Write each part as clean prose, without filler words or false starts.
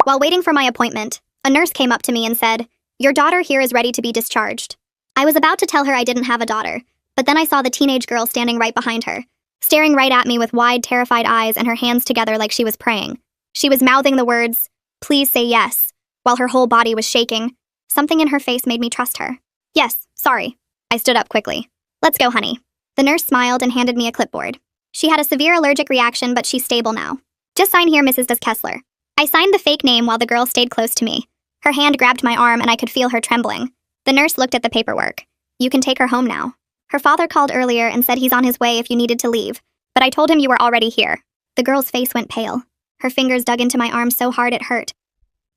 While waiting for my appointment, a nurse came up to me and said, "Your daughter here is ready to be discharged." I was about to tell her I didn't have a daughter, but then I saw the teenage girl standing right behind her, staring right at me with wide, terrified eyes and her hands together like she was praying. She was mouthing the words, "Please say yes," while her whole body was shaking. Something in her face made me trust her. "Yes, sorry." I stood up quickly. "Let's go, honey." The nurse smiled and handed me a clipboard. She had a severe allergic reaction, but she's stable now. "Just sign here, Mrs. Kessler." I signed the fake name while the girl stayed close to me. Her hand grabbed my arm and I could feel her trembling. The nurse looked at the paperwork. "You can take her home now. Her father called earlier and said he's on his way if you needed to leave, but I told him you were already here." The girl's face went pale. Her fingers dug into my arm so hard it hurt.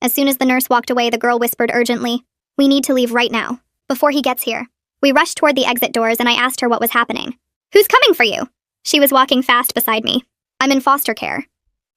As soon as the nurse walked away, the girl whispered urgently, "We need to leave right now, before he gets here." We rushed toward the exit doors and I asked her what was happening. "Who's coming for you?" She was walking fast beside me. "I'm in foster care."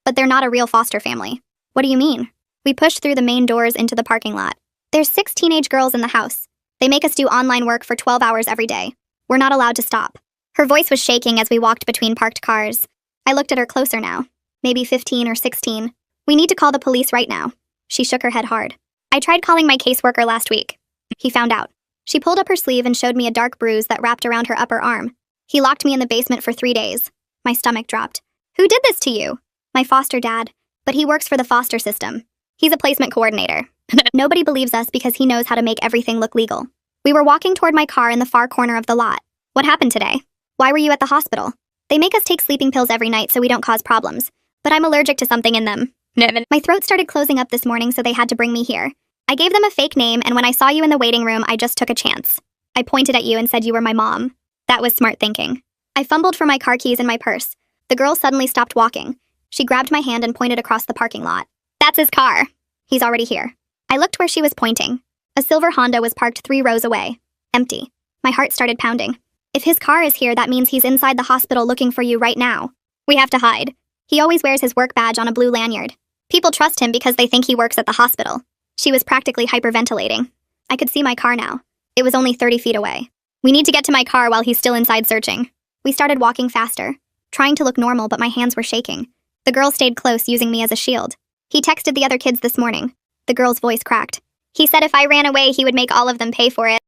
"But they're not a real foster family." "What do you mean?" We pushed through the main doors into the parking lot. "There's 6 teenage girls in the house. They make us do online work for 12 hours every day. We're not allowed to stop." Her voice was shaking as we walked between parked cars. I looked at her closer now. Maybe 15 or 16. "We need to call the police right now." She shook her head hard. "I tried calling my caseworker last week. He found out." She pulled up her sleeve and showed me a dark bruise that wrapped around her upper arm. "He locked me in the basement for 3 days. My stomach dropped. "Who did this to you?" "My foster dad. But he works for the foster system. He's a placement coordinator." Nobody believes us because he knows how to make everything look legal. We were walking toward my car in the far corner of the lot. "What happened today? Why were you at the hospital?" "They make us take sleeping pills every night so we don't cause problems. But I'm allergic to something in them. My throat started closing up this morning, so they had to bring me here. I gave them a fake name, and when I saw you in the waiting room, I just took a chance. I pointed at you and said you were my mom." That was smart thinking. I fumbled for my car keys in my purse. The girl suddenly stopped walking. She grabbed my hand and pointed across the parking lot. "That's his car. He's already here." I looked where she was pointing. A silver Honda was parked 3 rows away. Empty. My heart started pounding. If his car is here, that means he's inside the hospital looking for you right now. We have to hide. He always wears his work badge on a blue lanyard. People trust him because they think he works at the hospital. She was practically hyperventilating. I could see my car now. It was only 30 feet away. "We need to get to my car while he's still inside searching." We started walking faster, trying to look normal, but my hands were shaking. The girl stayed close, using me as a shield. "He texted the other kids this morning." The girl's voice cracked. "He said if I ran away, he would make all of them pay for it."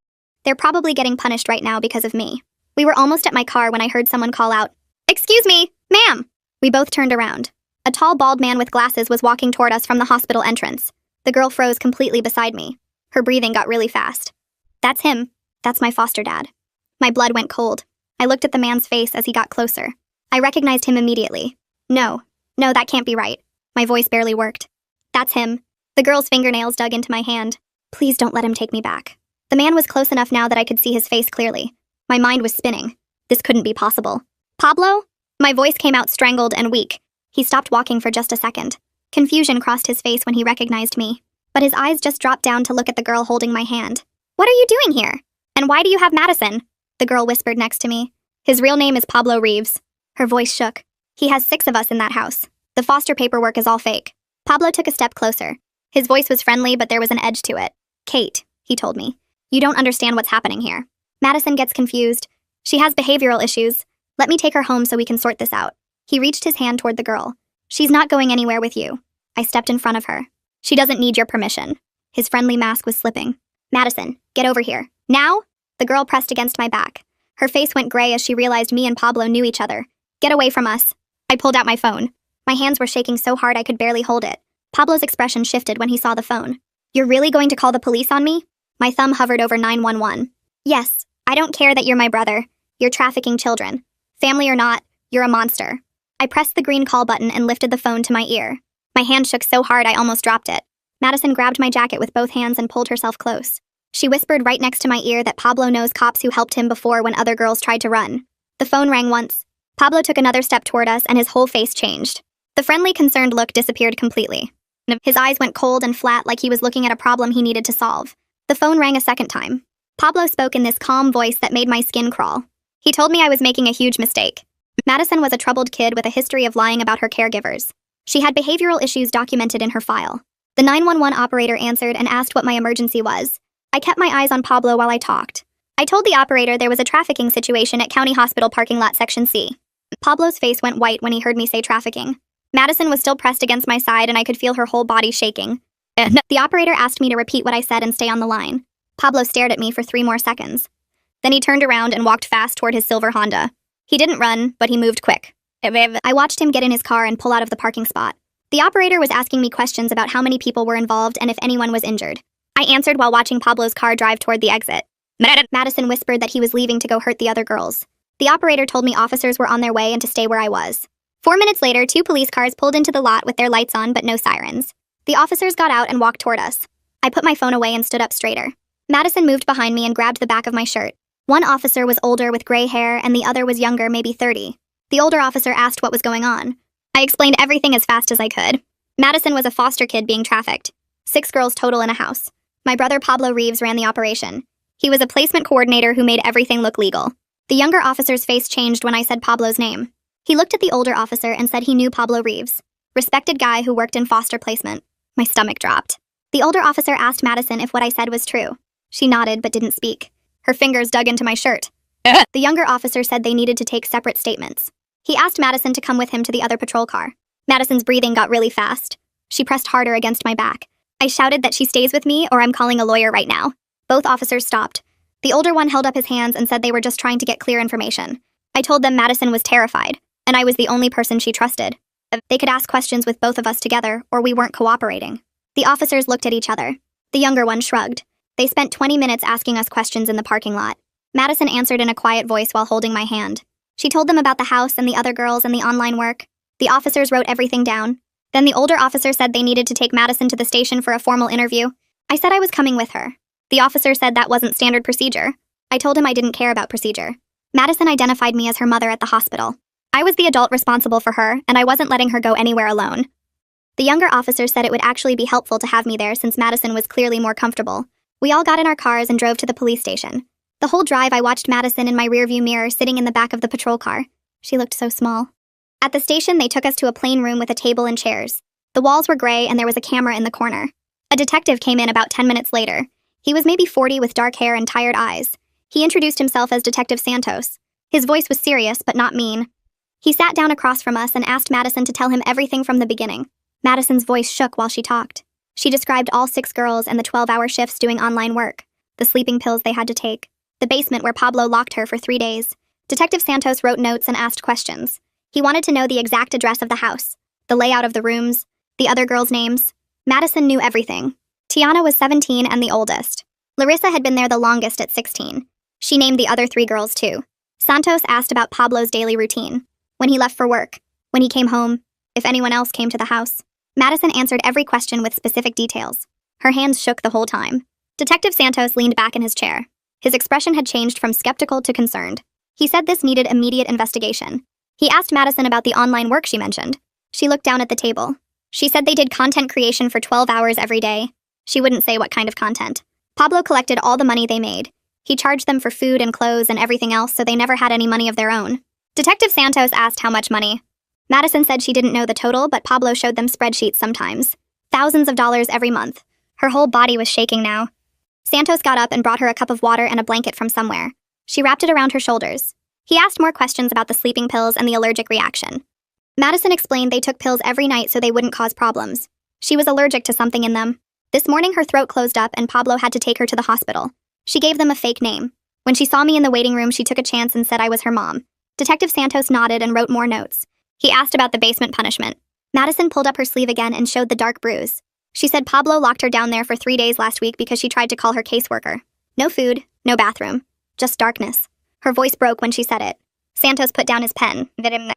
They're probably getting punished right now because of me. We were almost at my car when I heard someone call out, "Excuse me, ma'am." We both turned around. A tall, bald man with glasses was walking toward us from the hospital entrance. The girl froze completely beside me. Her breathing got really fast. "That's him. That's my foster dad." My blood went cold. I looked at the man's face as he got closer. I recognized him immediately. No, that can't be right." My voice barely worked. "That's him." The girl's fingernails dug into my hand. "Please don't let him take me back." The man was close enough now that I could see his face clearly. My mind was spinning. This couldn't be possible. "Pablo?" My voice came out strangled and weak. He stopped walking for just a second. Confusion crossed his face when he recognized me, but his eyes just dropped down to look at the girl holding my hand. "What are you doing here? And why do you have Madison?" The girl whispered next to me. "His real name is Pablo Reeves." Her voice shook. "He has 6 of us in that house. The foster paperwork is all fake." Pablo took a step closer. His voice was friendly, but there was an edge to it. "Kate," he told me, "you don't understand what's happening here. Madison gets confused. She has behavioral issues. Let me take her home so we can sort this out." He reached his hand toward the girl. "She's not going anywhere with you." I stepped in front of her. "She doesn't need your permission." His friendly mask was slipping. "Madison, get over here. Now?" The girl pressed against my back. Her face went gray as she realized me and Pablo knew each other. "Get away from us." I pulled out my phone. My hands were shaking so hard I could barely hold it. Pablo's expression shifted when he saw the phone. "You're really going to call the police on me?" My thumb hovered over 911. "Yes, I don't care that you're my brother. You're trafficking children. Family or not, you're a monster." I pressed the green call button and lifted the phone to my ear. My hand shook so hard I almost dropped it. Madison grabbed my jacket with both hands and pulled herself close. She whispered right next to my ear that Pablo knows cops who helped him before when other girls tried to run. The phone rang once. Pablo took another step toward us and his whole face changed. The friendly, concerned look disappeared completely. His eyes went cold and flat like he was looking at a problem he needed to solve. The phone rang a second time. Pablo spoke in this calm voice that made my skin crawl. He told me I was making a huge mistake. Madison was a troubled kid with a history of lying about her caregivers. She had behavioral issues documented in her file. The 911 operator answered and asked what my emergency was. I kept my eyes on Pablo while I talked. I told the operator there was a trafficking situation at County Hospital parking lot section C. Pablo's face went white when he heard me say trafficking. Madison was still pressed against my side and I could feel her whole body shaking. The operator asked me to repeat what I said and stay on the line. Pablo stared at me for 3 more seconds. Then he turned around and walked fast toward his silver Honda. He didn't run, but he moved quick. I watched him get in his car and pull out of the parking spot. The operator was asking me questions about how many people were involved and if anyone was injured. I answered while watching Pablo's car drive toward the exit. Madison whispered that he was leaving to go hurt the other girls. The operator told me officers were on their way and to stay where I was. 4 minutes later, 2 police cars pulled into the lot with their lights on but no sirens. The officers got out and walked toward us. I put my phone away and stood up straighter. Madison moved behind me and grabbed the back of my shirt. One officer was older with gray hair and the other was younger, maybe 30. The older officer asked what was going on. I explained everything as fast as I could. Madison was a foster kid being trafficked. 6 girls total in a house. My brother Pablo Reeves ran the operation. He was a placement coordinator who made everything look legal. The younger officer's face changed when I said Pablo's name. He looked at the older officer and said he knew Pablo Reeves. Respected guy who worked in foster placement. My stomach dropped. The older officer asked Madison if what I said was true. She nodded but didn't speak. Her fingers dug into my shirt. The younger officer said they needed to take separate statements. He asked Madison to come with him to the other patrol car. Madison's breathing got really fast. She pressed harder against my back. I shouted that she stays with me or I'm calling a lawyer right now. Both officers stopped. The older one held up his hands and said they were just trying to get clear information. I told them Madison was terrified, and I was the only person she trusted. They could ask questions with both of us together, or we weren't cooperating. The officers looked at each other. The younger one shrugged. They spent 20 minutes asking us questions in the parking lot. Madison answered in a quiet voice while holding my hand. She told them about the house and the other girls and the online work. The officers wrote everything down. Then the older officer said they needed to take Madison to the station for a formal interview. I said I was coming with her. The officer said that wasn't standard procedure. I told him I didn't care about procedure. Madison identified me as her mother at the hospital. I was the adult responsible for her, and I wasn't letting her go anywhere alone. The younger officer said it would actually be helpful to have me there since Madison was clearly more comfortable. We all got in our cars and drove to the police station. The whole drive I watched Madison in my rearview mirror sitting in the back of the patrol car. She looked so small. At the station, they took us to a plain room with a table and chairs. The walls were gray and there was a camera in the corner. A detective came in about 10 minutes later. He was maybe 40 with dark hair and tired eyes. He introduced himself as Detective Santos. His voice was serious but not mean. He sat down across from us and asked Madison to tell him everything from the beginning. Madison's voice shook while she talked. She described all 6 girls and the 12-hour shifts doing online work, the sleeping pills they had to take, the basement where Pablo locked her for 3 days. Detective Santos wrote notes and asked questions. He wanted to know the exact address of the house, the layout of the rooms, the other girls' names. Madison knew everything. Tiana was 17 and the oldest. Larissa had been there the longest at 16. She named the other 3 girls too. Santos asked about Pablo's daily routine. When he left for work, when he came home, if anyone else came to the house. Madison answered every question with specific details. Her hands shook the whole time. Detective Santos leaned back in his chair. His expression had changed from skeptical to concerned. He said this needed immediate investigation. He asked Madison about the online work she mentioned. She looked down at the table. She said they did content creation for 12 hours every day. She wouldn't say what kind of content. Pablo collected all the money they made. He charged them for food and clothes and everything else, so they never had any money of their own. Detective Santos asked how much money. Madison said she didn't know the total, but Pablo showed them spreadsheets sometimes. Thousands of dollars every month. Her whole body was shaking now. Santos got up and brought her a cup of water and a blanket from somewhere. She wrapped it around her shoulders. He asked more questions about the sleeping pills and the allergic reaction. Madison explained they took pills every night so they wouldn't cause problems. She was allergic to something in them. This morning her throat closed up and Pablo had to take her to the hospital. She gave them a fake name. When she saw me in the waiting room, she took a chance and said I was her mom. Detective Santos nodded and wrote more notes. He asked about the basement punishment. Madison pulled up her sleeve again and showed the dark bruise. She said Pablo locked her down there for 3 days last week because she tried to call her caseworker. No food, no bathroom, just darkness. Her voice broke when she said it. Santos put down his pen.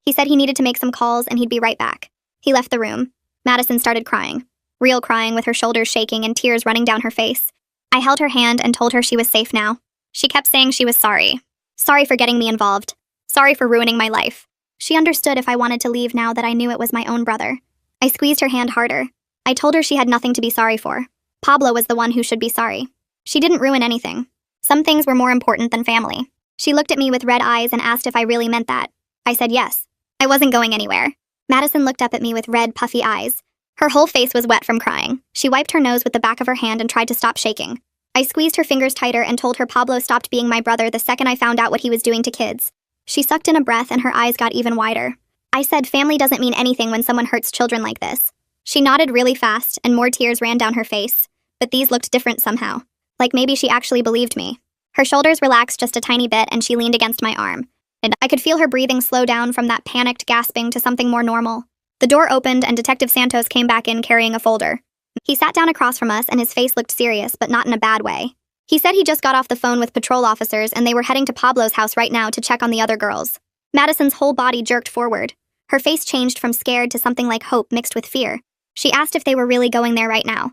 He said he needed to make some calls and he'd be right back. He left the room. Madison started crying. Real crying with her shoulders shaking and tears running down her face. I held her hand and told her she was safe now. She kept saying she was sorry. Sorry for getting me involved. Sorry for ruining my life. She understood if I wanted to leave now that I knew it was my own brother. I squeezed her hand harder. I told her she had nothing to be sorry for. Pablo was the one who should be sorry. She didn't ruin anything. Some things were more important than family. She looked at me with red eyes and asked if I really meant that. I said yes. I wasn't going anywhere. Madison looked up at me with red, puffy eyes. Her whole face was wet from crying. She wiped her nose with the back of her hand and tried to stop shaking. I squeezed her fingers tighter and told her Pablo stopped being my brother the second I found out what he was doing to kids. She sucked in a breath and her eyes got even wider. I said family doesn't mean anything when someone hurts children like this. She nodded really fast, and more tears ran down her face, but these looked different somehow. Like maybe she actually believed me. Her shoulders relaxed just a tiny bit, and she leaned against my arm. And I could feel her breathing slow down from that panicked gasping to something more normal. The door opened, and Detective Santos came back in carrying a folder. He sat down across from us, and his face looked serious, but not in a bad way. He said he just got off the phone with patrol officers, and they were heading to Pablo's house right now to check on the other girls. Madison's whole body jerked forward. Her face changed from scared to something like hope mixed with fear. She asked if they were really going there right now.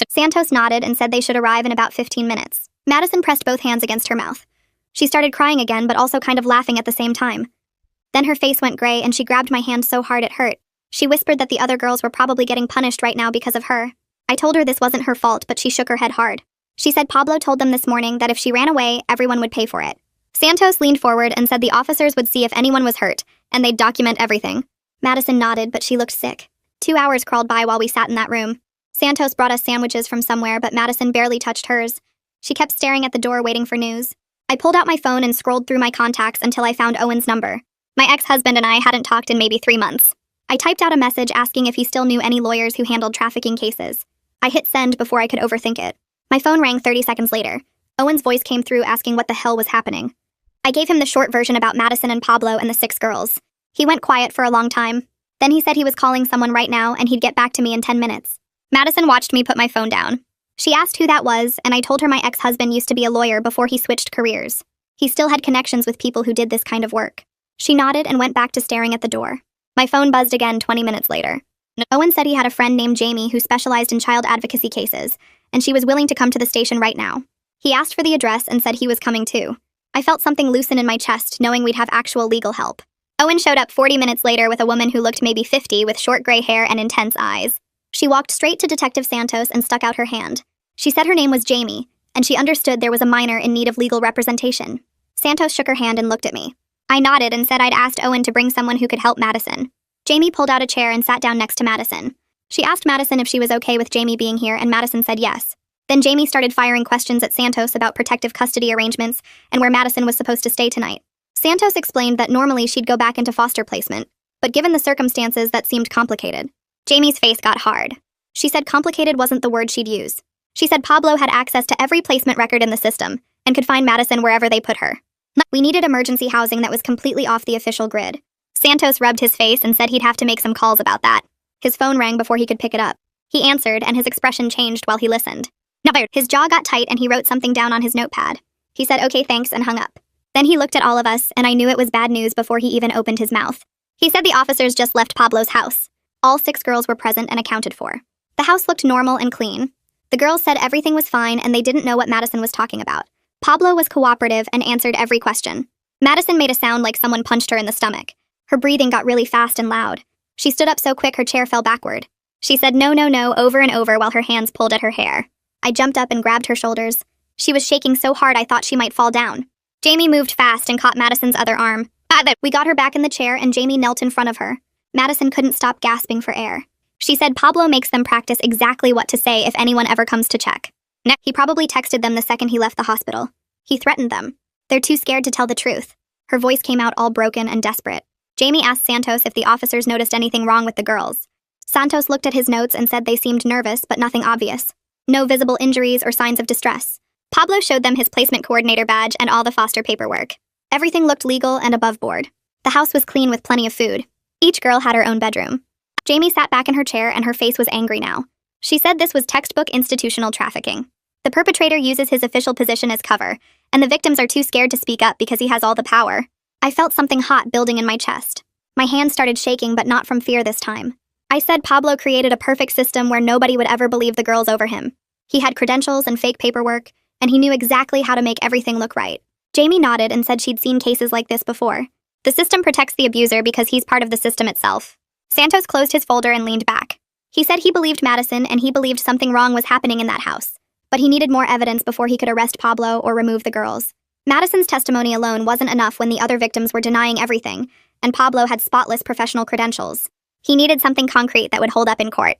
Santos nodded and said they should arrive in about 15 minutes. Madison pressed both hands against her mouth. She started crying again, but also kind of laughing at the same time. Then her face went gray, and she grabbed my hand so hard it hurt. She whispered that the other girls were probably getting punished right now because of her. I told her this wasn't her fault, but she shook her head hard. She said Pablo told them this morning that if she ran away, everyone would pay for it. Santos leaned forward and said the officers would see if anyone was hurt, and they'd document everything. Madison nodded, but she looked sick. 2 hours crawled by while we sat in that room. Santos brought us sandwiches from somewhere, but Madison barely touched hers. She kept staring at the door waiting for news. I pulled out my phone and scrolled through my contacts until I found Owen's number. My ex-husband and I hadn't talked in maybe 3 months. I typed out a message asking if he still knew any lawyers who handled trafficking cases. I hit send before I could overthink it. My phone rang 30 seconds later. Owen's voice came through asking what the hell was happening. I gave him the short version about Madison and Pablo and the 6 girls. He went quiet for a long time. Then he said he was calling someone right now and he'd get back to me in 10 minutes. Madison watched me put my phone down. She asked who that was, and I told her my ex-husband used to be a lawyer before he switched careers. He still had connections with people who did this kind of work. She nodded and went back to staring at the door. My phone buzzed again 20 minutes later. Owen said he had a friend named Jamie who specialized in child advocacy cases, and she was willing to come to the station right now. He asked for the address and said he was coming too. I felt something loosen in my chest, knowing we'd have actual legal help. Owen showed up 40 minutes later with a woman who looked maybe 50 with short gray hair and intense eyes. She walked straight to Detective Santos and stuck out her hand. She said her name was Jamie, and she understood there was a minor in need of legal representation. Santos shook her hand and looked at me. I nodded and said I'd asked Owen to bring someone who could help Madison. Jamie pulled out a chair and sat down next to Madison. She asked Madison if she was okay with Jamie being here, and Madison said yes. Then Jamie started firing questions at Santos about protective custody arrangements and where Madison was supposed to stay tonight. Santos explained that normally she'd go back into foster placement, but given the circumstances, that seemed complicated. Jamie's face got hard. She said complicated wasn't the word she'd use. She said Pablo had access to every placement record in the system and could find Madison wherever they put her. We needed emergency housing that was completely off the official grid. Santos rubbed his face and said he'd have to make some calls about that. His phone rang before he could pick it up. He answered, and his expression changed while he listened. His jaw got tight and he wrote something down on his notepad. He said, "Okay, thanks," and hung up. Then he looked at all of us, and I knew it was bad news before he even opened his mouth. He said the officers just left Pablo's house. All 6 girls were present and accounted for. The house looked normal and clean. The girls said everything was fine and they didn't know what Madison was talking about. Pablo was cooperative and answered every question. Madison made a sound like someone punched her in the stomach. Her breathing got really fast and loud. She stood up so quick her chair fell backward. She said no, no, no over and over while her hands pulled at her hair. I jumped up and grabbed her shoulders. She was shaking so hard I thought she might fall down. Jamie moved fast and caught Madison's other arm. We got her back in the chair and Jamie knelt in front of her. Madison couldn't stop gasping for air. She said Pablo makes them practice exactly what to say if anyone ever comes to check. He probably texted them the second he left the hospital. He threatened them. They're too scared to tell the truth. Her voice came out all broken and desperate. Jamie asked Santos if the officers noticed anything wrong with the girls. Santos looked at his notes and said they seemed nervous, but nothing obvious. No visible injuries or signs of distress. Pablo showed them his placement coordinator badge and all the foster paperwork. Everything looked legal and above board. The house was clean with plenty of food. Each girl had her own bedroom. Jamie sat back in her chair and her face was angry now. She said this was textbook institutional trafficking. The perpetrator uses his official position as cover, and the victims are too scared to speak up because he has all the power. I felt something hot building in my chest. My hands started shaking, but not from fear this time. I said Pablo created a perfect system where nobody would ever believe the girls over him. He had credentials and fake paperwork, and he knew exactly how to make everything look right. Jamie nodded and said she'd seen cases like this before. The system protects the abuser because he's part of the system itself. Santos closed his folder and leaned back. He said he believed Madison and he believed something wrong was happening in that house, but he needed more evidence before he could arrest Pablo or remove the girls. Madison's testimony alone wasn't enough when the other victims were denying everything, and Pablo had spotless professional credentials. He needed something concrete that would hold up in court.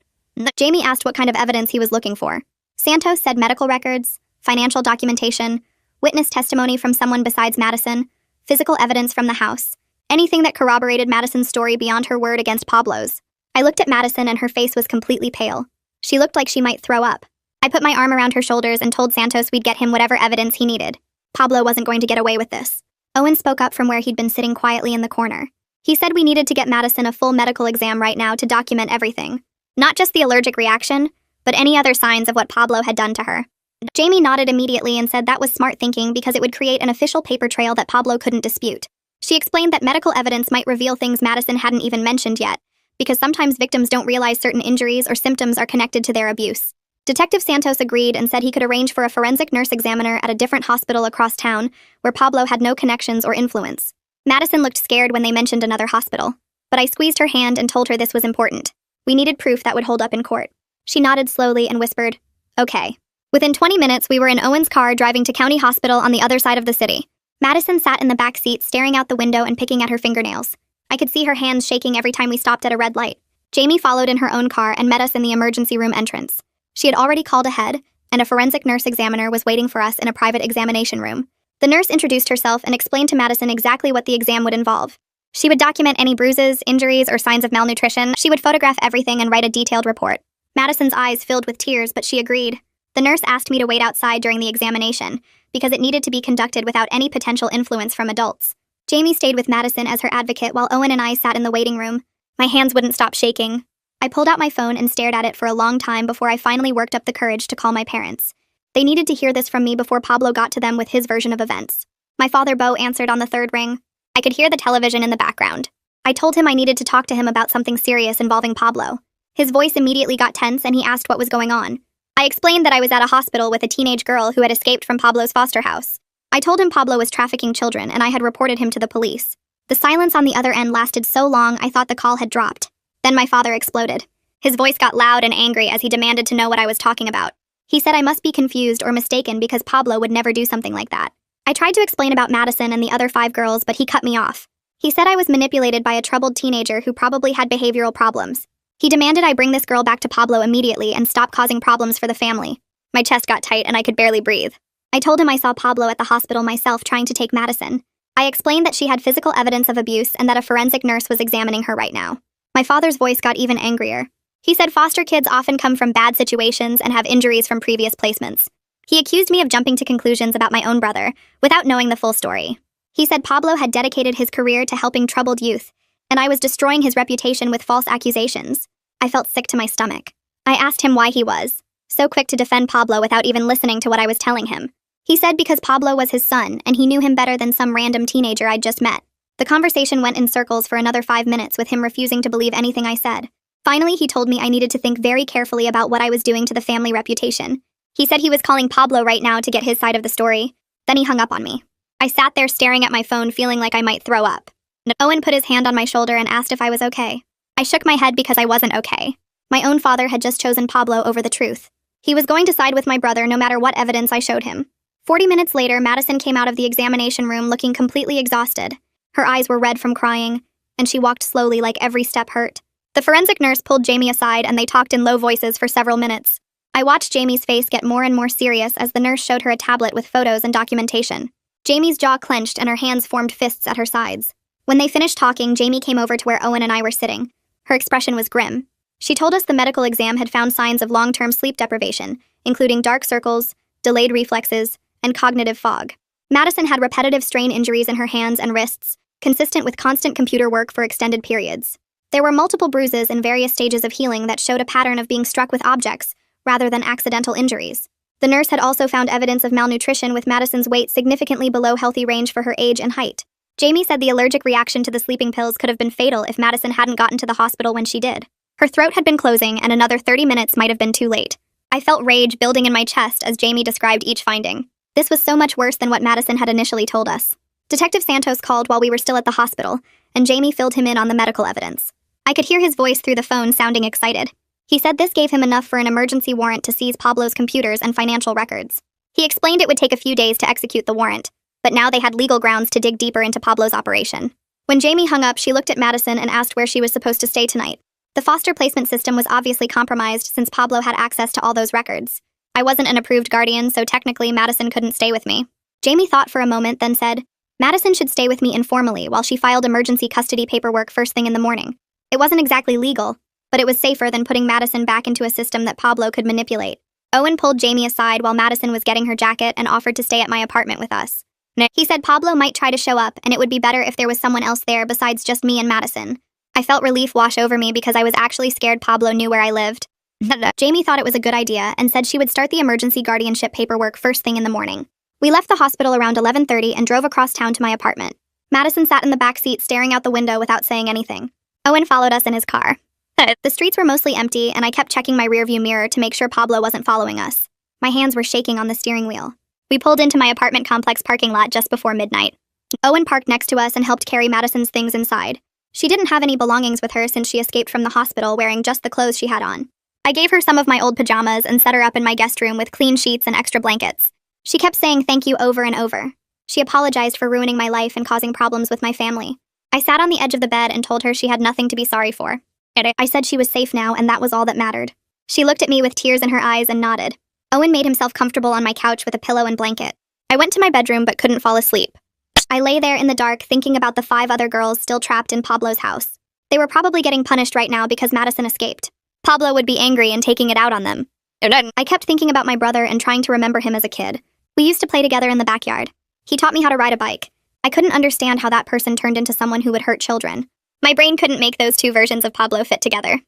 Jamie asked what kind of evidence he was looking for. Santos said medical records, financial documentation, witness testimony from someone besides Madison, physical evidence from the house, anything that corroborated Madison's story beyond her word against Pablo's. I looked at Madison and her face was completely pale. She looked like she might throw up. I put my arm around her shoulders and told Santos we'd get him whatever evidence he needed. Pablo wasn't going to get away with this. Owen spoke up from where he'd been sitting quietly in the corner. He said we needed to get Madison a full medical exam right now to document everything. Not just the allergic reaction, but any other signs of what Pablo had done to her. Jamie nodded immediately and said that was smart thinking because it would create an official paper trail that Pablo couldn't dispute. She explained that medical evidence might reveal things Madison hadn't even mentioned yet, because sometimes victims don't realize certain injuries or symptoms are connected to their abuse. Detective Santos agreed and said he could arrange for a forensic nurse examiner at a different hospital across town where Pablo had no connections or influence. Madison looked scared when they mentioned another hospital, but I squeezed her hand and told her this was important. We needed proof that would hold up in court. She nodded slowly and whispered, "Okay." Within 20 minutes, we were in Owen's car driving to County Hospital on the other side of the city. Madison sat in the back seat staring out the window and picking at her fingernails. I could see her hands shaking every time we stopped at a red light. Jamie followed in her own car and met us in the emergency room entrance. She had already called ahead, and a forensic nurse examiner was waiting for us in a private examination room. The nurse introduced herself and explained to Madison exactly what the exam would involve. She would document any bruises, injuries, or signs of malnutrition. She would photograph everything and write a detailed report. Madison's eyes filled with tears, but she agreed. The nurse asked me to wait outside during the examination, because it needed to be conducted without any potential influence from adults. Jamie stayed with Madison as her advocate while Owen and I sat in the waiting room. My hands wouldn't stop shaking. I pulled out my phone and stared at it for a long time before I finally worked up the courage to call my parents. They needed to hear this from me before Pablo got to them with his version of events. My father, Bo, answered on the third ring. I could hear the television in the background. I told him I needed to talk to him about something serious involving Pablo. His voice immediately got tense and he asked what was going on. I explained that I was at a hospital with a teenage girl who had escaped from Pablo's foster house. I told him Pablo was trafficking children and I had reported him to the police. The silence on the other end lasted so long I thought the call had dropped. Then my father exploded. His voice got loud and angry as he demanded to know what I was talking about. He said I must be confused or mistaken because Pablo would never do something like that. I tried to explain about Madison and the other 5 girls, but he cut me off. He said I was manipulated by a troubled teenager who probably had behavioral problems. He demanded I bring this girl back to Pablo immediately and stop causing problems for the family. My chest got tight and I could barely breathe. I told him I saw Pablo at the hospital myself trying to take Madison. I explained that she had physical evidence of abuse and that a forensic nurse was examining her right now. My father's voice got even angrier. He said foster kids often come from bad situations and have injuries from previous placements. He accused me of jumping to conclusions about my own brother, without knowing the full story. He said Pablo had dedicated his career to helping troubled youth, and I was destroying his reputation with false accusations. I felt sick to my stomach. I asked him why he was so quick to defend Pablo without even listening to what I was telling him. He said because Pablo was his son, and he knew him better than some random teenager I'd just met. The conversation went in circles for another 5 minutes with him refusing to believe anything I said. Finally, he told me I needed to think very carefully about what I was doing to the family reputation. He said he was calling Pablo right now to get his side of the story. Then he hung up on me. I sat there staring at my phone feeling like I might throw up. Owen put his hand on my shoulder and asked if I was okay. I shook my head because I wasn't okay. My own father had just chosen Pablo over the truth. He was going to side with my brother no matter what evidence I showed him. 40 minutes later, Madison came out of the examination room looking completely exhausted. Her eyes were red from crying, and she walked slowly like every step hurt. The forensic nurse pulled Jamie aside and they talked in low voices for several minutes. I watched Jamie's face get more and more serious as the nurse showed her a tablet with photos and documentation. Jamie's jaw clenched and her hands formed fists at her sides. When they finished talking, Jamie came over to where Owen and I were sitting. Her expression was grim. She told us the medical exam had found signs of long-term sleep deprivation, including dark circles, delayed reflexes, and cognitive fog. Madison had repetitive strain injuries in her hands and wrists, consistent with constant computer work for extended periods. There were multiple bruises in various stages of healing that showed a pattern of being struck with objects, rather than accidental injuries. The nurse had also found evidence of malnutrition with Madison's weight significantly below healthy range for her age and height. Jamie said the allergic reaction to the sleeping pills could have been fatal if Madison hadn't gotten to the hospital when she did. Her throat had been closing and another 30 minutes might have been too late. I felt rage building in my chest as Jamie described each finding. This was so much worse than what Madison had initially told us. Detective Santos called while we were still at the hospital, and Jamie filled him in on the medical evidence. I could hear his voice through the phone sounding excited. He said this gave him enough for an emergency warrant to seize Pablo's computers and financial records. He explained it would take a few days to execute the warrant, but now they had legal grounds to dig deeper into Pablo's operation. When Jamie hung up, she looked at Madison and asked where she was supposed to stay tonight. The foster placement system was obviously compromised since Pablo had access to all those records. I wasn't an approved guardian, so technically Madison couldn't stay with me. Jamie thought for a moment, then said, Madison should stay with me informally while she filed emergency custody paperwork first thing in the morning. It wasn't exactly legal, but it was safer than putting Madison back into a system that Pablo could manipulate. Owen pulled Jamie aside while Madison was getting her jacket and offered to stay at my apartment with us. He said Pablo might try to show up, and it would be better if there was someone else there besides just me and Madison. I felt relief wash over me because I was actually scared Pablo knew where I lived. Jamie thought it was a good idea and said she would start the emergency guardianship paperwork first thing in the morning. We left the hospital around 11:30 and drove across town to my apartment. Madison sat in the back seat staring out the window without saying anything. Owen followed us in his car. The streets were mostly empty, and I kept checking my rearview mirror to make sure Pablo wasn't following us. My hands were shaking on the steering wheel. We pulled into my apartment complex parking lot just before midnight. Owen parked next to us and helped carry Madison's things inside. She didn't have any belongings with her since she escaped from the hospital wearing just the clothes she had on. I gave her some of my old pajamas and set her up in my guest room with clean sheets and extra blankets. She kept saying thank you over and over. She apologized for ruining my life and causing problems with my family. I sat on the edge of the bed and told her she had nothing to be sorry for. I said she was safe now, and that was all that mattered. She looked at me with tears in her eyes and nodded. Owen made himself comfortable on my couch with a pillow and blanket. I went to my bedroom but couldn't fall asleep. I lay there in the dark thinking about the 5 other girls still trapped in Pablo's house. They were probably getting punished right now because Madison escaped. Pablo would be angry and taking it out on them. I kept thinking about my brother and trying to remember him as a kid. We used to play together in the backyard. He taught me how to ride a bike. I couldn't understand how that person turned into someone who would hurt children. My brain couldn't make those 2 versions of Pablo fit together.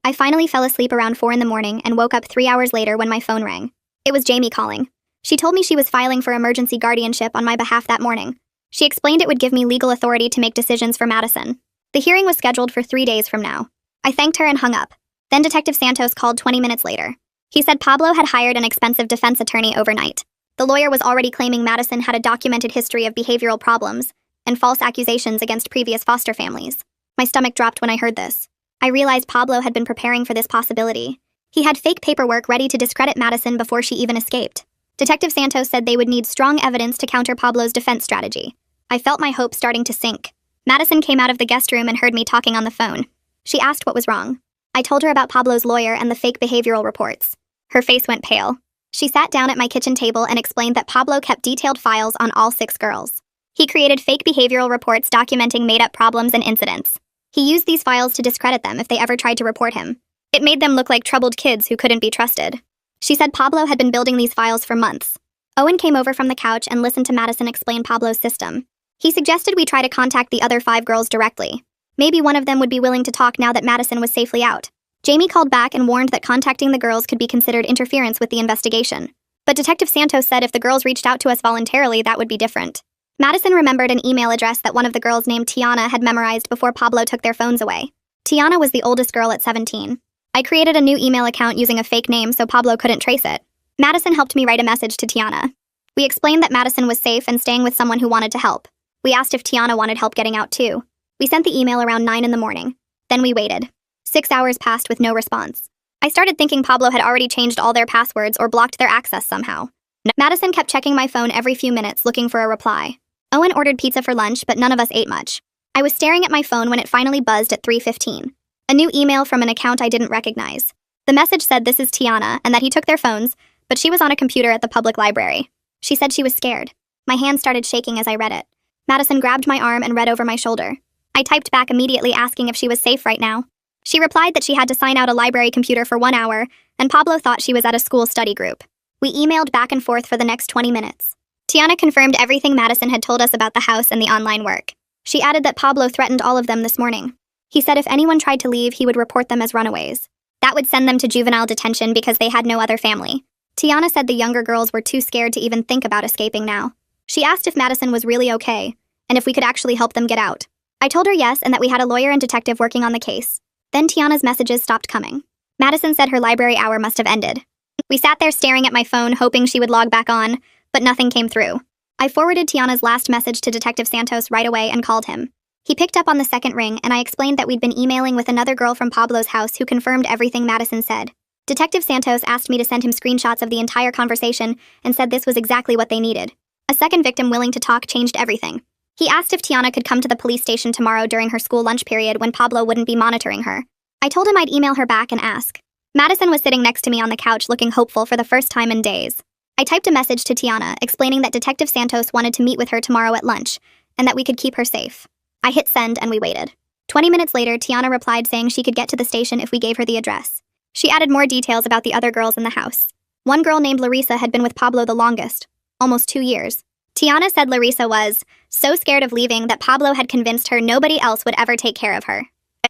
I finally fell asleep around 4 in the morning and woke up 3 hours later when my phone rang. It was Jamie calling. She told me she was filing for emergency guardianship on my behalf that morning. She explained it would give me legal authority to make decisions for Madison. The hearing was scheduled for 3 days from now. I thanked her and hung up. Then Detective Santos called 20 minutes later. He said Pablo had hired an expensive defense attorney overnight. The lawyer was already claiming Madison had a documented history of behavioral problems and false accusations against previous foster families. My stomach dropped when I heard this. I realized Pablo had been preparing for this possibility. He had fake paperwork ready to discredit Madison before she even escaped. Detective Santos said they would need strong evidence to counter Pablo's defense strategy. I felt my hopes starting to sink. Madison came out of the guest room and heard me talking on the phone. She asked what was wrong. I told her about Pablo's lawyer and the fake behavioral reports. Her face went pale. She sat down at my kitchen table and explained that Pablo kept detailed files on all 6 girls. He created fake behavioral reports documenting made-up problems and incidents. He used these files to discredit them if they ever tried to report him. It made them look like troubled kids who couldn't be trusted. She said Pablo had been building these files for months. Owen came over from the couch and listened to Madison explain Pablo's system. He suggested we try to contact the other 5 girls directly. Maybe one of them would be willing to talk now that Madison was safely out. Jamie called back and warned that contacting the girls could be considered interference with the investigation. But Detective Santos said if the girls reached out to us voluntarily, that would be different. Madison remembered an email address that one of the girls named Tiana had memorized before Pablo took their phones away. Tiana was the oldest girl at 17. I created a new email account using a fake name so Pablo couldn't trace it. Madison helped me write a message to Tiana. We explained that Madison was safe and staying with someone who wanted to help. We asked if Tiana wanted help getting out too. We sent the email around 9 in the morning. Then we waited. 6 hours passed with no response. I started thinking Pablo had already changed all their passwords or blocked their access somehow. Madison kept checking my phone every few minutes looking for a reply. Owen ordered pizza for lunch, but none of us ate much. I was staring at my phone when it finally buzzed at 3:15. A new email from an account I didn't recognize. The message said this is Tiana and that he took their phones, but she was on a computer at the public library. She said she was scared. My hand started shaking as I read it. Madison grabbed my arm and read over my shoulder. I typed back immediately asking if she was safe right now. She replied that she had to sign out a library computer for 1 hour, and Pablo thought she was at a school study group. We emailed back and forth for the next 20 minutes. Tiana confirmed everything Madison had told us about the house and the online work. She added that Pablo threatened all of them this morning. He said if anyone tried to leave, he would report them as runaways. That would send them to juvenile detention because they had no other family. Tiana said the younger girls were too scared to even think about escaping now. She asked if Madison was really okay, and if we could actually help them get out. I told her yes, and that we had a lawyer and detective working on the case. Then Tiana's messages stopped coming. Madison said her library hour must have ended. We sat there staring at my phone, hoping she would log back on, but nothing came through. I forwarded Tiana's last message to Detective Santos right away and called him. He picked up on the second ring, and I explained that we'd been emailing with another girl from Pablo's house who confirmed everything Madison said. Detective Santos asked me to send him screenshots of the entire conversation and said this was exactly what they needed. A second victim willing to talk changed everything. He asked if Tiana could come to the police station tomorrow during her school lunch period when Pablo wouldn't be monitoring her. I told him I'd email her back and ask. Madison was sitting next to me on the couch looking hopeful for the first time in days. I typed a message to Tiana explaining that Detective Santos wanted to meet with her tomorrow at lunch and that we could keep her safe. I hit send and we waited. 20 minutes later, Tiana replied saying she could get to the station if we gave her the address. She added more details about the other girls in the house. One girl named Larissa had been with Pablo the longest, almost 2 years. Tiana said Larissa was so scared of leaving that Pablo had convinced her nobody else would ever take care of her.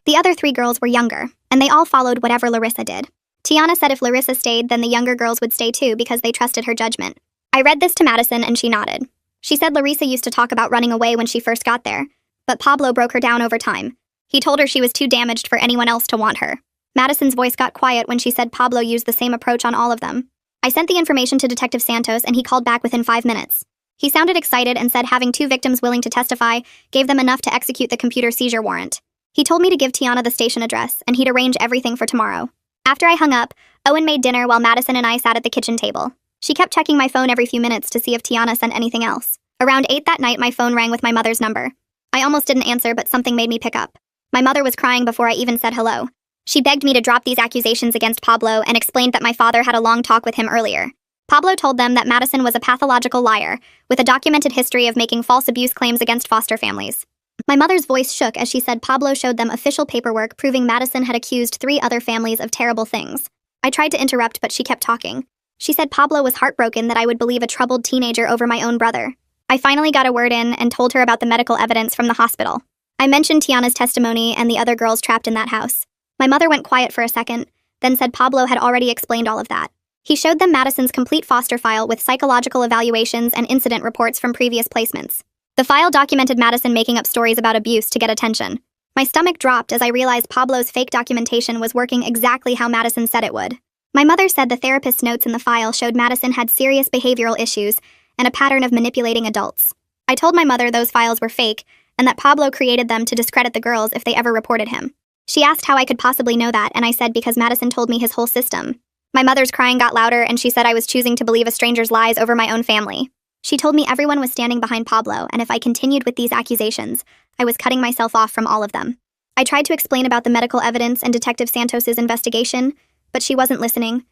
The other 3 girls were younger, and they all followed whatever Larissa did. Tiana said if Larissa stayed, then the younger girls would stay too because they trusted her judgment. I read this to Madison and she nodded. She said Larissa used to talk about running away when she first got there, but Pablo broke her down over time. He told her she was too damaged for anyone else to want her. Madison's voice got quiet when she said Pablo used the same approach on all of them. I sent the information to Detective Santos and he called back within 5 minutes. He sounded excited and said having 2 victims willing to testify gave them enough to execute the computer seizure warrant. He told me to give Tiana the station address and he'd arrange everything for tomorrow. After I hung up, Owen made dinner while Madison and I sat at the kitchen table. She kept checking my phone every few minutes to see if Tiana sent anything else. Around 8 that night, my phone rang with my mother's number. I almost didn't answer, but something made me pick up. My mother was crying before I even said hello. She begged me to drop these accusations against Pablo and explained that my father had a long talk with him earlier. Pablo told them that Madison was a pathological liar, with a documented history of making false abuse claims against foster families. My mother's voice shook as she said Pablo showed them official paperwork proving Madison had accused 3 other families of terrible things. I tried to interrupt, but she kept talking. She said Pablo was heartbroken that I would believe a troubled teenager over my own brother. I finally got a word in and told her about the medical evidence from the hospital. I mentioned Tiana's testimony and the other girls trapped in that house. My mother went quiet for a second, then said Pablo had already explained all of that. He showed them Madison's complete foster file with psychological evaluations and incident reports from previous placements. The file documented Madison making up stories about abuse to get attention. My stomach dropped as I realized Pablo's fake documentation was working exactly how Madison said it would. My mother said the therapist's notes in the file showed Madison had serious behavioral issues and a pattern of manipulating adults. I told my mother those files were fake and that Pablo created them to discredit the girls if they ever reported him. She asked how I could possibly know that, and I said because Madison told me his whole system. My mother's crying got louder, and she said I was choosing to believe a stranger's lies over my own family. She told me everyone was standing behind Pablo, and if I continued with these accusations, I was cutting myself off from all of them. I tried to explain about the medical evidence and Detective Santos's investigation, but she wasn't listening.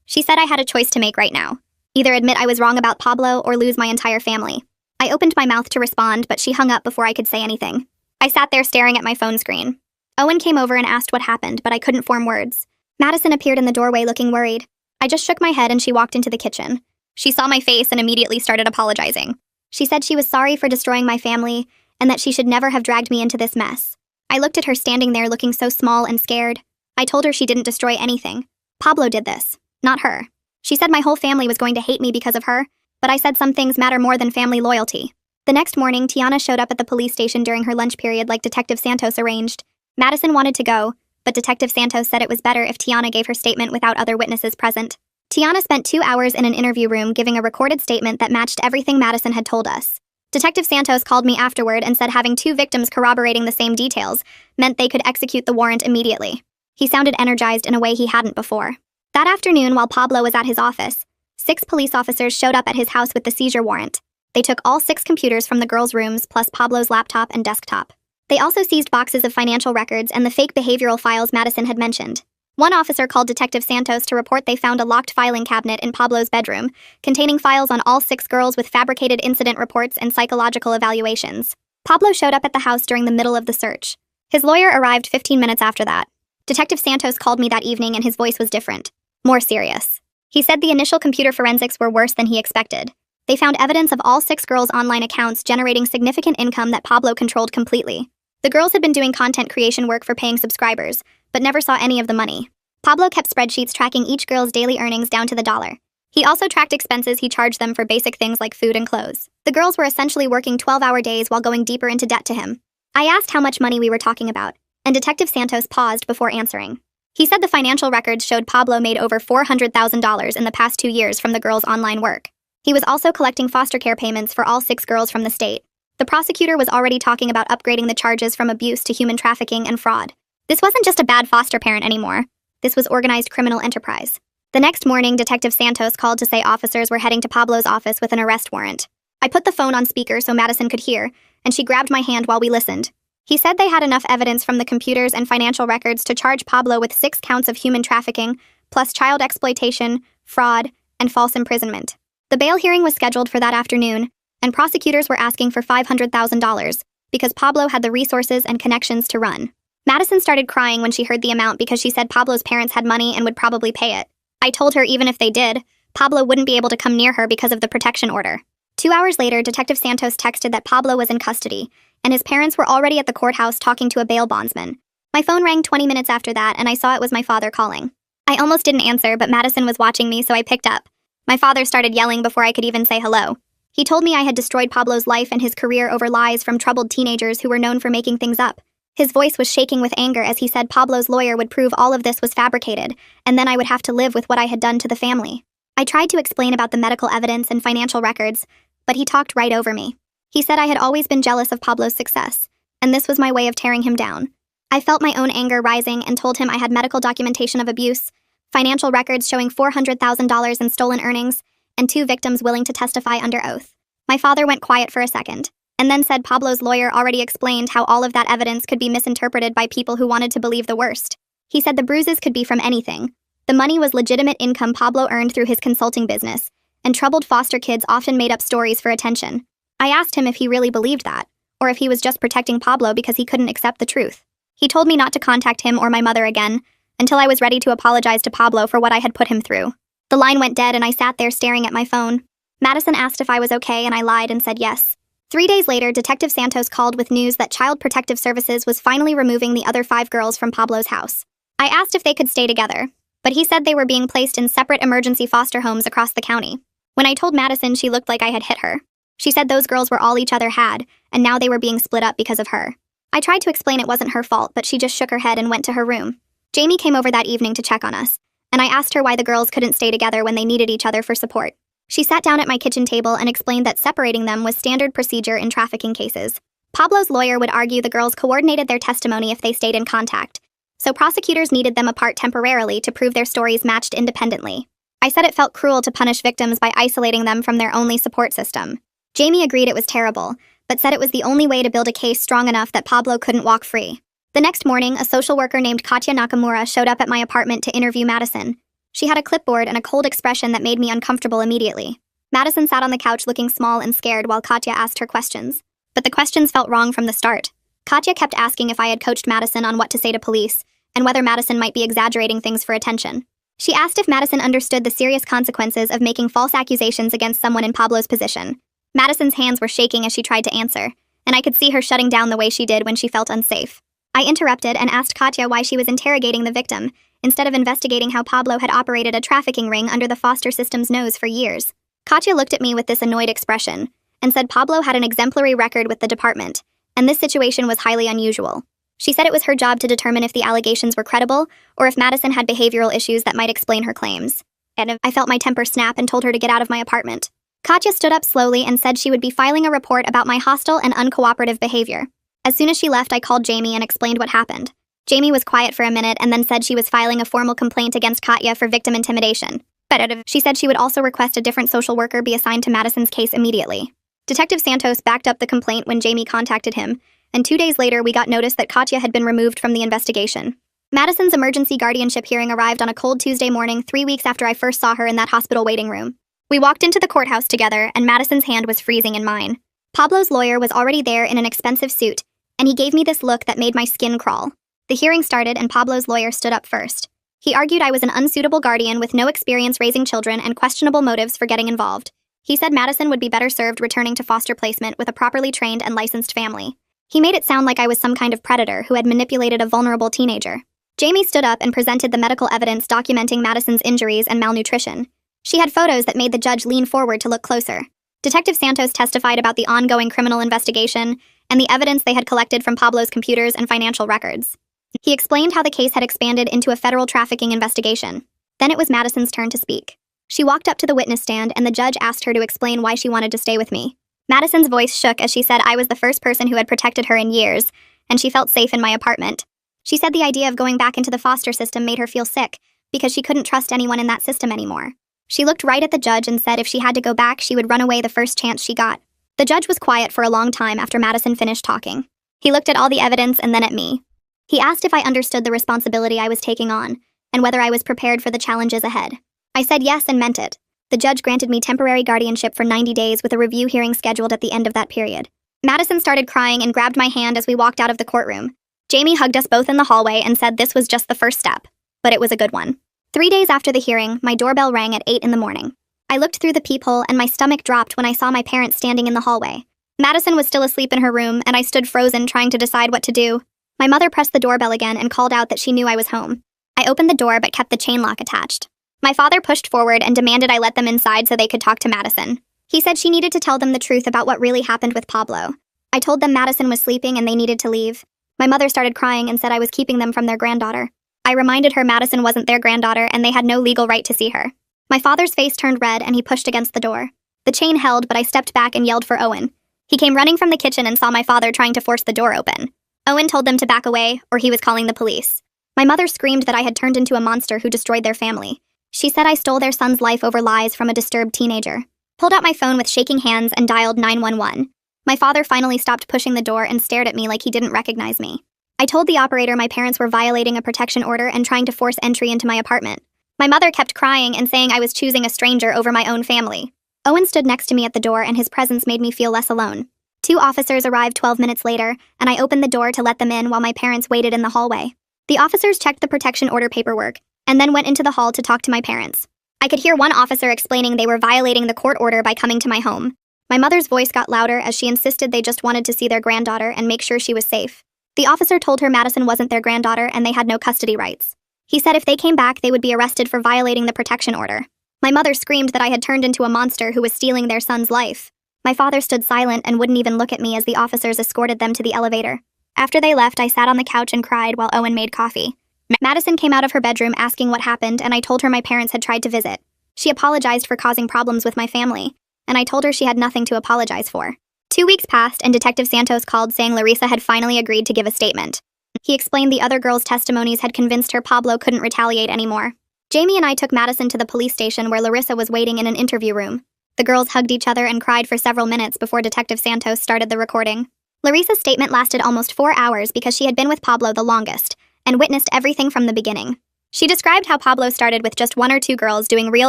She said I had a choice to make right now. Either admit I was wrong about Pablo or lose my entire family. I opened my mouth to respond, but she hung up before I could say anything. I sat there staring at my phone screen. Owen came over and asked what happened, but I couldn't form words. Madison appeared in the doorway looking worried. I just shook my head and she walked into the kitchen. She saw my face and immediately started apologizing. She said she was sorry for destroying my family and that she should never have dragged me into this mess. I looked at her standing there looking so small and scared. I told her she didn't destroy anything. Pablo did this, not her. She said my whole family was going to hate me because of her, but I said some things matter more than family loyalty. The next morning, Tiana showed up at the police station during her lunch period like Detective Santos arranged. Madison wanted to go, but Detective Santos said it was better if Tiana gave her statement without other witnesses present. Tiana spent 2 hours in an interview room giving a recorded statement that matched everything Madison had told us. Detective Santos called me afterward and said having 2 victims corroborating the same details meant they could execute the warrant immediately. He sounded energized in a way he hadn't before. That afternoon, while Pablo was at his office, 6 police officers showed up at his house with the seizure warrant. They took all 6 computers from the girls' rooms plus Pablo's laptop and desktop. They also seized boxes of financial records and the fake behavioral files Madison had mentioned. One officer called Detective Santos to report they found a locked filing cabinet in Pablo's bedroom, containing files on all 6 girls with fabricated incident reports and psychological evaluations. Pablo showed up at the house during the middle of the search. His lawyer arrived 15 minutes after that. Detective Santos called me that evening and his voice was different, more serious. He said the initial computer forensics were worse than he expected. They found evidence of all 6 girls' online accounts generating significant income that Pablo controlled completely. The girls had been doing content creation work for paying subscribers, but never saw any of the money. Pablo kept spreadsheets tracking each girl's daily earnings down to the dollar. He also tracked expenses he charged them for basic things like food and clothes. The girls were essentially working 12-hour days while going deeper into debt to him. I asked how much money we were talking about, and Detective Santos paused before answering. He said the financial records showed Pablo made over $400,000 in the past 2 years from the girls' online work. He was also collecting foster care payments for all 6 girls from the state. The prosecutor was already talking about upgrading the charges from abuse to human trafficking and fraud. This wasn't just a bad foster parent anymore. This was organized criminal enterprise. The next morning, Detective Santos called to say officers were heading to Pablo's office with an arrest warrant. I put the phone on speaker so Madison could hear, and she grabbed my hand while we listened. He said they had enough evidence from the computers and financial records to charge Pablo with 6 counts of human trafficking, plus child exploitation, fraud, and false imprisonment. The bail hearing was scheduled for that afternoon, and prosecutors were asking for $500,000 because Pablo had the resources and connections to run. Madison started crying when she heard the amount because she said Pablo's parents had money and would probably pay it. I told her even if they did, Pablo wouldn't be able to come near her because of the protection order. 2 hours later, Detective Santos texted that Pablo was in custody, and his parents were already at the courthouse talking to a bail bondsman. My phone rang 20 minutes after that, and I saw it was my father calling. I almost didn't answer, but Madison was watching me, so I picked up. My father started yelling before I could even say hello. He told me I had destroyed Pablo's life and his career over lies from troubled teenagers who were known for making things up. His voice was shaking with anger as he said Pablo's lawyer would prove all of this was fabricated, and then I would have to live with what I had done to the family. I tried to explain about the medical evidence and financial records, but he talked right over me. He said I had always been jealous of Pablo's success, and this was my way of tearing him down. I felt my own anger rising and told him I had medical documentation of abuse, financial records showing $400,000 in stolen earnings, and 2 victims willing to testify under oath. My father went quiet for a second, and then said Pablo's lawyer already explained how all of that evidence could be misinterpreted by people who wanted to believe the worst. He said the bruises could be from anything. The money was legitimate income Pablo earned through his consulting business, and troubled foster kids often made up stories for attention. I asked him if he really believed that, or if he was just protecting Pablo because he couldn't accept the truth. He told me not to contact him or my mother again, until I was ready to apologize to Pablo for what I had put him through. The line went dead and I sat there staring at my phone. Madison asked if I was okay and I lied and said yes. 3 days later, Detective Santos called with news that Child Protective Services was finally removing the other 5 girls from Pablo's house. I asked if they could stay together, but he said they were being placed in separate emergency foster homes across the county. When I told Madison, she looked like I had hit her. She said those girls were all each other had, and now they were being split up because of her. I tried to explain it wasn't her fault, but she just shook her head and went to her room. Jamie came over that evening to check on us, and I asked her why the girls couldn't stay together when they needed each other for support. She sat down at my kitchen table and explained that separating them was standard procedure in trafficking cases. Pablo's lawyer would argue the girls coordinated their testimony if they stayed in contact, so prosecutors needed them apart temporarily to prove their stories matched independently. I said it felt cruel to punish victims by isolating them from their only support system. Jamie agreed it was terrible, but said it was the only way to build a case strong enough that Pablo couldn't walk free. The next morning, a social worker named Katya Nakamura showed up at my apartment to interview Madison. She had a clipboard and a cold expression that made me uncomfortable immediately. Madison sat on the couch looking small and scared while Katya asked her questions. But the questions felt wrong from the start. Katya kept asking if I had coached Madison on what to say to police, and whether Madison might be exaggerating things for attention. She asked if Madison understood the serious consequences of making false accusations against someone in Pablo's position. Madison's hands were shaking as she tried to answer, and I could see her shutting down the way she did when she felt unsafe. I interrupted and asked Katya why she was interrogating the victim, instead of investigating how Pablo had operated a trafficking ring under the foster system's nose for years. Katya looked at me with this annoyed expression, and said Pablo had an exemplary record with the department, and this situation was highly unusual. She said it was her job to determine if the allegations were credible, or if Madison had behavioral issues that might explain her claims. And I felt my temper snap and told her to get out of my apartment. Katya stood up slowly and said she would be filing a report about my hostile and uncooperative behavior. As soon as she left, I called Jamie and explained what happened. Jamie was quiet for a minute and then said she was filing a formal complaint against Katya for victim intimidation. But she said she would also request a different social worker be assigned to Madison's case immediately. Detective Santos backed up the complaint when Jamie contacted him, and 2 days later we got notice that Katya had been removed from the investigation. Madison's emergency guardianship hearing arrived on a cold Tuesday morning 3 weeks after I first saw her in that hospital waiting room. We walked into the courthouse together, and Madison's hand was freezing in mine. Pablo's lawyer was already there in an expensive suit, and he gave me this look that made my skin crawl. The hearing started and Pablo's lawyer stood up first. He argued I was an unsuitable guardian with no experience raising children and questionable motives for getting involved. He said Madison would be better served returning to foster placement with a properly trained and licensed family. He made it sound like I was some kind of predator who had manipulated a vulnerable teenager. Jamie stood up and presented the medical evidence documenting Madison's injuries and malnutrition. She had photos that made the judge lean forward to look closer. Detective Santos testified about the ongoing criminal investigation and the evidence they had collected from Pablo's computers and financial records. He explained how the case had expanded into a federal trafficking investigation. Then it was Madison's turn to speak. She walked up to the witness stand and the judge asked her to explain why she wanted to stay with me. Madison's voice shook as she said I was the first person who had protected her in years, and she felt safe in my apartment. She said the idea of going back into the foster system made her feel sick, because she couldn't trust anyone in that system anymore. She looked right at the judge and said if she had to go back, she would run away the first chance she got. The judge was quiet for a long time after Madison finished talking. He looked at all the evidence and then at me. He asked if I understood the responsibility I was taking on, and whether I was prepared for the challenges ahead. I said yes and meant it. The judge granted me temporary guardianship for 90 days with a review hearing scheduled at the end of that period. Madison started crying and grabbed my hand as we walked out of the courtroom. Jamie hugged us both in the hallway and said this was just the first step, but it was a good one. 3 days after the hearing, my doorbell rang at 8 in the morning. I looked through the peephole and my stomach dropped when I saw my parents standing in the hallway. Madison was still asleep in her room, and I stood frozen trying to decide what to do. My mother pressed the doorbell again and called out that she knew I was home. I opened the door but kept the chain lock attached. My father pushed forward and demanded I let them inside so they could talk to Madison. He said she needed to tell them the truth about what really happened with Pablo. I told them Madison was sleeping and they needed to leave. My mother started crying and said I was keeping them from their granddaughter. I reminded her Madison wasn't their granddaughter and they had no legal right to see her. My father's face turned red and he pushed against the door. The chain held, but I stepped back and yelled for Owen. He came running from the kitchen and saw my father trying to force the door open. Owen told them to back away, or he was calling the police. My mother screamed that I had turned into a monster who destroyed their family. She said I stole their son's life over lies from a disturbed teenager. Pulled out my phone with shaking hands and dialed 911. My father finally stopped pushing the door and stared at me like he didn't recognize me. I told the operator my parents were violating a protection order and trying to force entry into my apartment. My mother kept crying and saying I was choosing a stranger over my own family. Owen stood next to me at the door and his presence made me feel less alone. 2 officers arrived 12 minutes later, and I opened the door to let them in while my parents waited in the hallway. The officers checked the protection order paperwork, and then went into the hall to talk to my parents. I could hear one officer explaining they were violating the court order by coming to my home. My mother's voice got louder as she insisted they just wanted to see their granddaughter and make sure she was safe. The officer told her Madison wasn't their granddaughter and they had no custody rights. He said if they came back, they would be arrested for violating the protection order. My mother screamed that I had turned into a monster who was stealing their son's life. My father stood silent and wouldn't even look at me as the officers escorted them to the elevator. After they left, I sat on the couch and cried while Owen made coffee. Madison came out of her bedroom asking what happened, and I told her my parents had tried to visit. She apologized for causing problems with my family, and I told her she had nothing to apologize for. 2 weeks passed, and Detective Santos called saying Larissa had finally agreed to give a statement. He explained the other girls' testimonies had convinced her Pablo couldn't retaliate anymore. Jamie and I took Madison to the police station where Larissa was waiting in an interview room. The girls hugged each other and cried for several minutes before Detective Santos started the recording. Larissa's statement lasted almost 4 hours because she had been with Pablo the longest and witnessed everything from the beginning. She described how Pablo started with just 1 or 2 girls doing real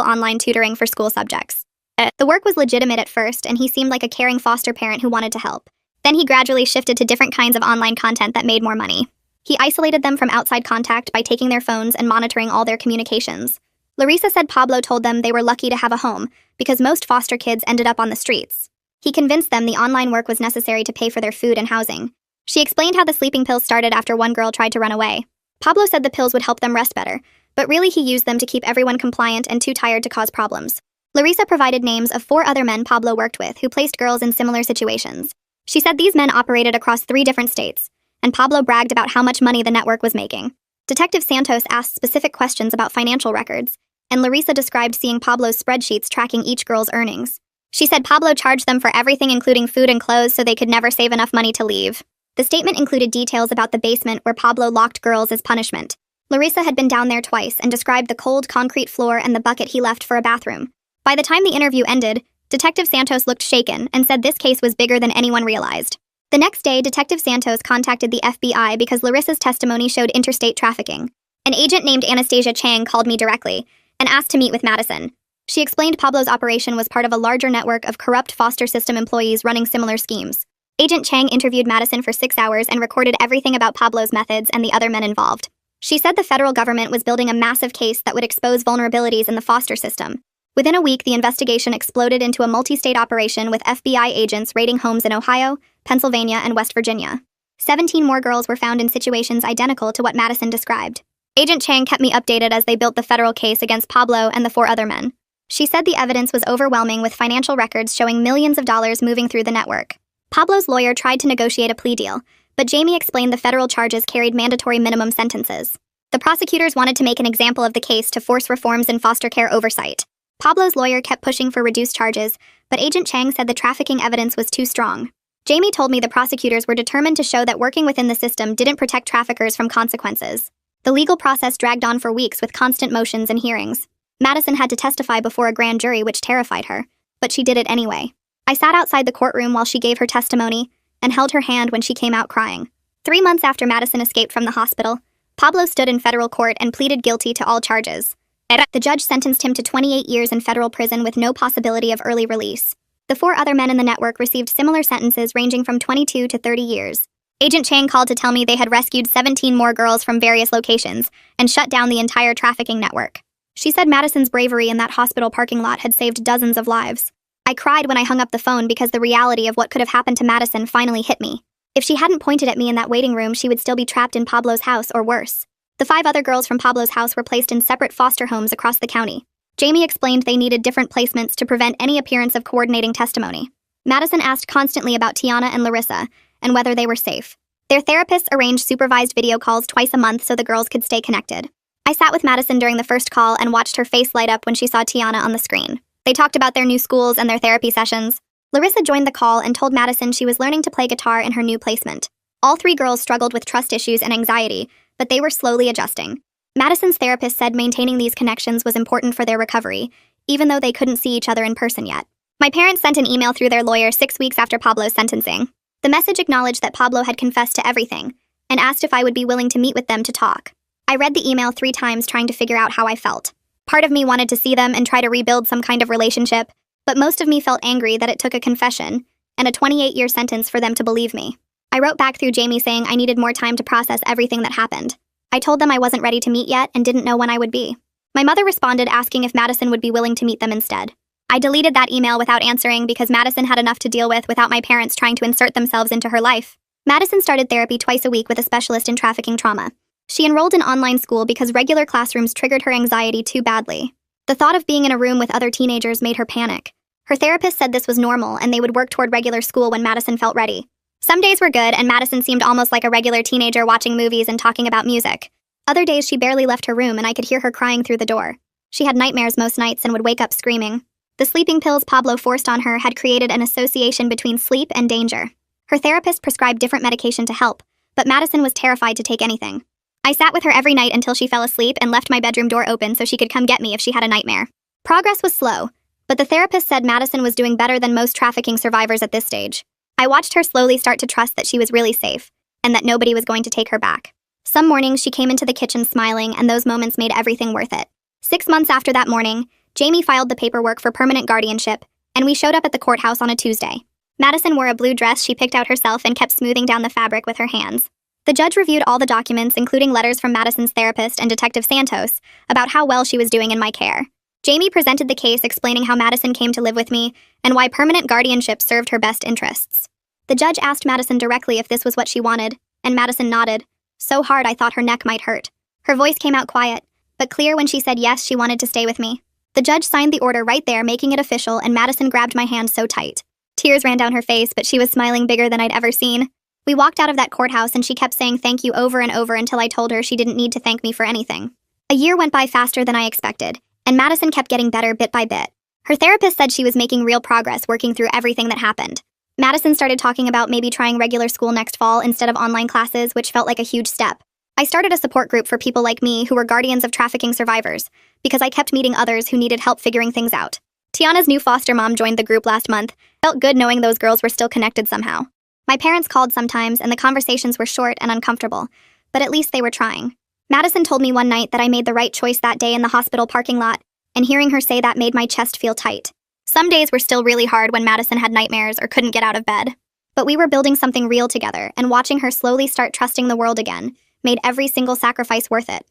online tutoring for school subjects. The work was legitimate at first, and he seemed like a caring foster parent who wanted to help. Then he gradually shifted to different kinds of online content that made more money. He isolated them from outside contact by taking their phones and monitoring all their communications. Larissa said Pablo told them they were lucky to have a home because most foster kids ended up on the streets. He convinced them the online work was necessary to pay for their food and housing. She explained how the sleeping pills started after one girl tried to run away. Pablo said the pills would help them rest better, but really he used them to keep everyone compliant and too tired to cause problems. Larissa provided names of 4 other men Pablo worked with who placed girls in similar situations. She said these men operated across 3 different states, and Pablo bragged about how much money the network was making. Detective Santos asked specific questions about financial records, and Larissa described seeing Pablo's spreadsheets tracking each girl's earnings. She said Pablo charged them for everything including food and clothes so they could never save enough money to leave. The statement included details about the basement where Pablo locked girls as punishment. Larissa had been down there twice and described the cold concrete floor and the bucket he left for a bathroom. By the time the interview ended, Detective Santos looked shaken and said this case was bigger than anyone realized. The next day, Detective Santos contacted the FBI because Larissa's testimony showed interstate trafficking. An agent named Anastasia Chang called me directly and asked to meet with Madison. She explained Pablo's operation was part of a larger network of corrupt foster system employees running similar schemes. Agent Chang interviewed Madison for 6 hours and recorded everything about Pablo's methods and the other men involved. She said the federal government was building a massive case that would expose vulnerabilities in the foster system. Within a week, the investigation exploded into a multi-state operation with FBI agents raiding homes in Ohio, Pennsylvania, and West Virginia. 17 more girls were found in situations identical to what Madison described. Agent Chang kept me updated as they built the federal case against Pablo and the 4 other men. She said the evidence was overwhelming with financial records showing millions of dollars moving through the network. Pablo's lawyer tried to negotiate a plea deal, but Jamie explained the federal charges carried mandatory minimum sentences. The prosecutors wanted to make an example of the case to force reforms in foster care oversight. Pablo's lawyer kept pushing for reduced charges, but Agent Chang said the trafficking evidence was too strong. Jamie told me the prosecutors were determined to show that working within the system didn't protect traffickers from consequences. The legal process dragged on for weeks with constant motions and hearings. Madison had to testify before a grand jury, which terrified her, but she did it anyway. I sat outside the courtroom while she gave her testimony and held her hand when she came out crying. 3 months after Madison escaped from the hospital, Pablo stood in federal court and pleaded guilty to all charges. The judge sentenced him to 28 years in federal prison with no possibility of early release. The 4 other men in the network received similar sentences ranging from 22 to 30 years. Agent Chang called to tell me they had rescued 17 more girls from various locations and shut down the entire trafficking network. She said Madison's bravery in that hospital parking lot had saved dozens of lives. I cried when I hung up the phone because the reality of what could have happened to Madison finally hit me. If she hadn't pointed at me in that waiting room, she would still be trapped in Pablo's house or worse. The 5 other girls from Pablo's house were placed in separate foster homes across the county. Jamie explained they needed different placements to prevent any appearance of coordinating testimony. Madison asked constantly about Tiana and Larissa and whether they were safe. Their therapists arranged supervised video calls twice a month so the girls could stay connected. I sat with Madison during the first call and watched her face light up when she saw Tiana on the screen. They talked about their new schools and their therapy sessions. Larissa joined the call and told Madison she was learning to play guitar in her new placement. All 3 girls struggled with trust issues and anxiety, but they were slowly adjusting. Madison's therapist said maintaining these connections was important for their recovery, even though they couldn't see each other in person yet. My parents sent an email through their lawyer 6 weeks after Pablo's sentencing. The message acknowledged that Pablo had confessed to everything and asked if I would be willing to meet with them to talk. I read the email 3 times trying to figure out how I felt. Part of me wanted to see them and try to rebuild some kind of relationship, but most of me felt angry that it took a confession and a 28-year sentence for them to believe me. I wrote back through Jamie saying I needed more time to process everything that happened. I told them I wasn't ready to meet yet and didn't know when I would be. My mother responded asking if Madison would be willing to meet them instead. I deleted that email without answering because Madison had enough to deal with without my parents trying to insert themselves into her life. Madison started therapy twice a week with a specialist in trafficking trauma. She enrolled in online school because regular classrooms triggered her anxiety too badly. The thought of being in a room with other teenagers made her panic. Her therapist said this was normal and they would work toward regular school when Madison felt ready. Some days were good and Madison seemed almost like a regular teenager watching movies and talking about music. Other days she barely left her room and I could hear her crying through the door. She had nightmares most nights and would wake up screaming. The sleeping pills Pablo forced on her had created an association between sleep and danger. Her therapist prescribed different medication to help, but Madison was terrified to take anything. I sat with her every night until she fell asleep and left my bedroom door open so she could come get me if she had a nightmare. Progress was slow, but the therapist said Madison was doing better than most trafficking survivors at this stage. I watched her slowly start to trust that she was really safe, and that nobody was going to take her back. Some mornings she came into the kitchen smiling, and those moments made everything worth it. 6 months after that morning, Jamie filed the paperwork for permanent guardianship, and we showed up at the courthouse on a Tuesday. Madison wore a blue dress she picked out herself and kept smoothing down the fabric with her hands. The judge reviewed all the documents, including letters from Madison's therapist and Detective Santos, about how well she was doing in my care. Jamie presented the case explaining how Madison came to live with me and why permanent guardianship served her best interests. The judge asked Madison directly if this was what she wanted, and Madison nodded, so hard I thought her neck might hurt. Her voice came out quiet, but clear when she said yes, she wanted to stay with me. The judge signed the order right there, making it official, and Madison grabbed my hand so tight. Tears ran down her face, but she was smiling bigger than I'd ever seen. We walked out of that courthouse and she kept saying thank you over and over until I told her she didn't need to thank me for anything. A year went by faster than I expected, and Madison kept getting better bit by bit. Her therapist said she was making real progress working through everything that happened. Madison started talking about maybe trying regular school next fall instead of online classes, which felt like a huge step. I started a support group for people like me who were guardians of trafficking survivors, because I kept meeting others who needed help figuring things out. Tiana's new foster mom joined the group last month. Felt good knowing those girls were still connected somehow. My parents called sometimes, and the conversations were short and uncomfortable, but at least they were trying. Madison told me one night that I made the right choice that day in the hospital parking lot, and hearing her say that made my chest feel tight. Some days were still really hard when Madison had nightmares or couldn't get out of bed. But we were building something real together, and watching her slowly start trusting the world again made every single sacrifice worth it.